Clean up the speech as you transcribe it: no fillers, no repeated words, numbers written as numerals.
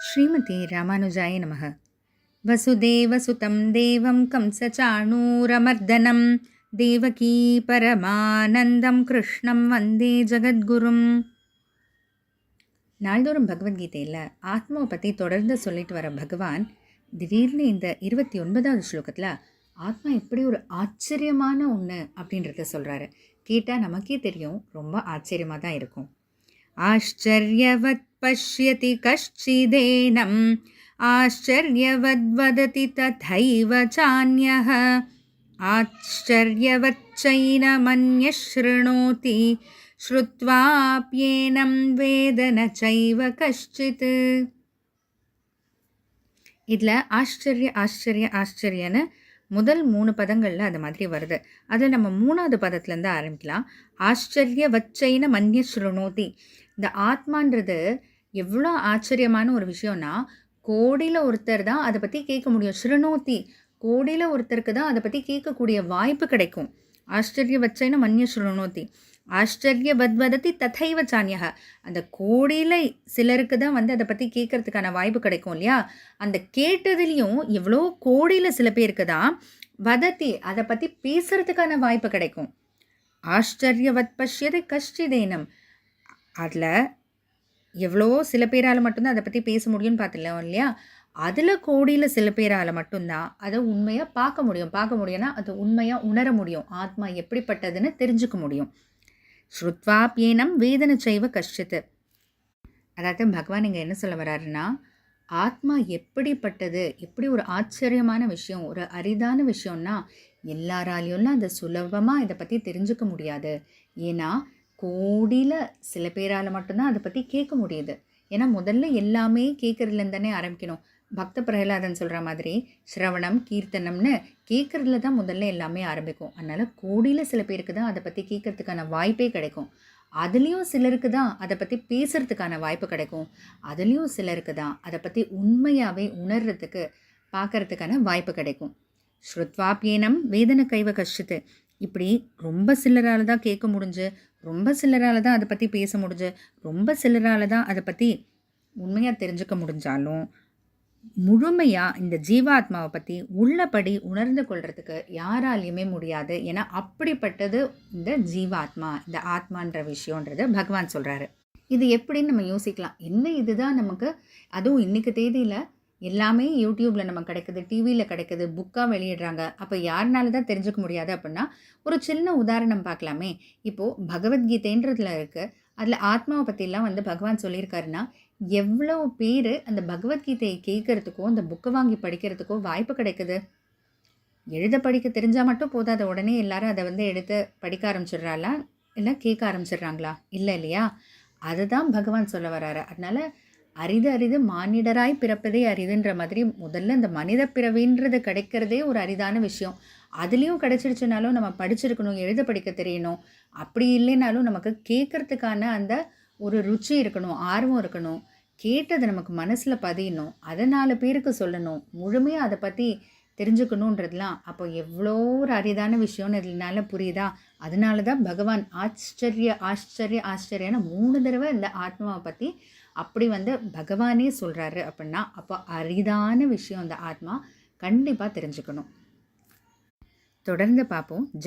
ஸ்ரீமதி ராமானுஜாய நமக. வசுதேவசுதம் தேவம் கம்சச்சாணூரமர்தனம் தேவகீ பரமானந்தம் கிருஷ்ணம் வந்தே ஜகத்குரும். நாள்தோறும் பகவத்கீதையில் ஆத்மாவை பற்றி தொடர்ந்து சொல்லிட்டு வர பகவான் திடீர்னு இந்த 29வது ஸ்லோகத்தில் ஆத்மா எப்படி ஒரு ஆச்சரியமான ஒன்று அப்படின்றத சொல்கிறாரு. கேட்டால் நமக்கே தெரியும், ரொம்ப ஆச்சரியமாக தான் இருக்கும். ஆச்சரியவத் பஷ்யதி கஷ்சிதேனம் ஆச்சரியவத் வததி ததைவ சான்யஹ ஆச்சரியவத் சைனமன்யः ஷ்ருணோதி ஸ்ருத்வாப்யேனம் வேத ந சைவ கஷ்சித். இதில் ஆச்சரியன்னு முதல் 3 பதங்களில் அது மாதிரி வருது. அதில் நம்ம 3வது பதத்துலேருந்து ஆரம்பிக்கலாம். ஆச்சரிய வச்சைன மன்ய ஸ்ருணோதி. இந்த ஆத்மான்றது எவ்வளோ ஆச்சரியமான ஒரு விஷயம்னா, கோடியில் ஒருத்தர் தான் அதை பற்றி கேட்க முடியும். ஸ்ருணோதி, கோடியில் ஒருத்தருக்கு தான் அதை பற்றி கேட்கக்கூடிய வாய்ப்பு கிடைக்கும். ஆச்சரிய வச்சைன மன்ய ஸ்ருணோதி ஆச்சரிய வத்வதத்தி ததைவ சான்யக. அந்த கோடியில் சிலருக்கு தான் அதை பற்றி கேட்கறதுக்கான வாய்ப்பு கிடைக்கும் இல்லையா? அந்த கேட்டதுலேயும் எவ்வளோ கோடியில் சில பேருக்கு தான் வதத்தி அதை பற்றி பேசுறதுக்கான வாய்ப்பு கிடைக்கும். ஆச்சரியவத் பஷ்யதி கஷ்டிதேனம். அதில் எவ்வளோ சில பேரால் மட்டும்தான் அதை பற்றி பேச முடியும்னு பார்த்துலாம் இல்லையா? அதில் கோடியில் சில பேரால் மட்டும்தான் அதை உண்மையாக பார்க்க முடியும்னா அது உண்மையாக உணர முடியும். ஆத்மா எப்படிப்பட்டதுன்னு தெரிஞ்சுக்க முடியும். ஸ்ருத்வாப்யேனம் வேதன சைவ கஷ்டித். அதாவது பகவான் இங்கே என்ன சொல்ல வர்றாருன்னா, ஆத்மா எப்படிப்பட்டது, எப்படி ஒரு ஆச்சரியமான விஷயம், ஒரு அரிதான விஷயம்னா எல்லாராலையும்லாம் அதை சுலபமாக இதை பற்றி தெரிஞ்சுக்க முடியாது. ஏன்னா கோடியில் சில பேரால் மட்டும்தான் அதை பற்றி கேட்க முடியுது. ஏன்னா முதல்ல எல்லாமே கேட்குறதுலேருந்து தானே ஆரம்பிக்கணும். பக்த பிரகலாதன் சொல்கிற மாதிரி ஸ்ரவணம் கீர்த்தனம்னு கேட்குறதுல தான் முதல்ல எல்லாமே ஆரம்பிக்கும். அதனால் கோடியில் சில பேருக்கு தான் அதை பற்றி கேட்குறதுக்கான வாய்ப்பே கிடைக்கும். அதுலேயும் சிலருக்கு தான் அதை பற்றி பேசுகிறதுக்கான வாய்ப்பு கிடைக்கும். அதுலேயும் சிலருக்கு தான் அதை பற்றி உண்மையாகவே உணர்றதுக்கு பார்க்கறதுக்கான வாய்ப்பு கிடைக்கும். ஸ்ருத்வாப்யேனம் வேதன கைவ கஷ்டித். இப்படி ரொம்ப சிலரால் தான் கேட்க முடிஞ்சு, ரொம்ப சிலரால் தான் அதை பற்றி பேச முடிஞ்சு, ரொம்ப சிலரால் தான் அதை பற்றி உண்மையாக தெரிஞ்சுக்க முடிஞ்சாலும் முழுமையாக இந்த ஜீவாத்மாவை பற்றி உள்ளபடி உணர்ந்து கொள்கிறதுக்கு யாராலையுமே முடியாது. ஏன்னா அப்படிப்பட்டது இந்த ஜீவாத்மா, இந்த ஆத்மான்ற விஷயன்றது பகவான் சொல்கிறாரு. இது எப்படின்னு நம்ம யோசிக்கலாம். என்ன இதுதான் நமக்கு, அதுவும் இன்றைக்கு தேதியில் எல்லாமே யூடியூப்பில் நமக்கு கிடைக்குது, டிவியில் கிடைக்குது, புக்காக வெளியிடுறாங்க. அப்போ யாருனால தான் தெரிஞ்சுக்க முடியாது அப்படின்னா, ஒரு சின்ன உதாரணம் பார்க்கலாமே. இப்போது பகவத்கீதைன்றதுல இருக்குது, அதில் ஆத்மாவை பற்றிலாம் பகவான் சொல்லியிருக்காருன்னா, எவ்வளோ பேர் அந்த பகவத்கீதையை கேட்குறதுக்கோ அந்த புக்கை வாங்கி படிக்கிறதுக்கோ வாய்ப்பு கிடைக்குது. எழுத படிக்க தெரிஞ்சால் மட்டும் போதாத, உடனே எல்லாரும் அதை எடுத்து படிக்க ஆரம்பிச்சிடுறாளா, இல்லை கேட்க ஆரம்பிச்சிடுறாங்களா? இல்லை இல்லையா? அதுதான் பகவான் சொல்ல வர்றாரு. அதனால் அரிது மானிடராய் பிறப்பதே அரிதுன்ற மாதிரி முதல்ல இந்த மனித பிறவின்றது கிடைக்கிறதே ஒரு அரிதான விஷயம். அதுலேயும் கிடைச்சிருச்சுனாலும் நம்ம படிச்சிருக்கணும், எழுத படிக்க தெரியணும். அப்படி இல்லைனாலும் நமக்கு கேட்குறதுக்கான அந்த ஒரு ருச்சி இருக்கணும், ஆர்வம் இருக்கணும், கேட்டது நமக்கு மனசில் பதியணும், அதை 4 பேருக்கு சொல்லணும், முழுமையாக அதை பற்றி தெரிஞ்சுக்கணுன்றதுலாம் அப்போ எவ்வளோ ஒரு அரிதான விஷயம்னு இதனால புரியுதா? அதனால தான் பகவான் ஆச்சரியன்னு 3 தடவை இந்த ஆத்மாவை பற்றி அப்படி பகவானே சொல்கிறாரு. அப்படின்னா அப்போ அரிதான விஷயம் அந்த ஆத்மா, கண்டிப்பாக தெரிஞ்சுக்கணும். தொடர்ந்து பார்ப்போம்.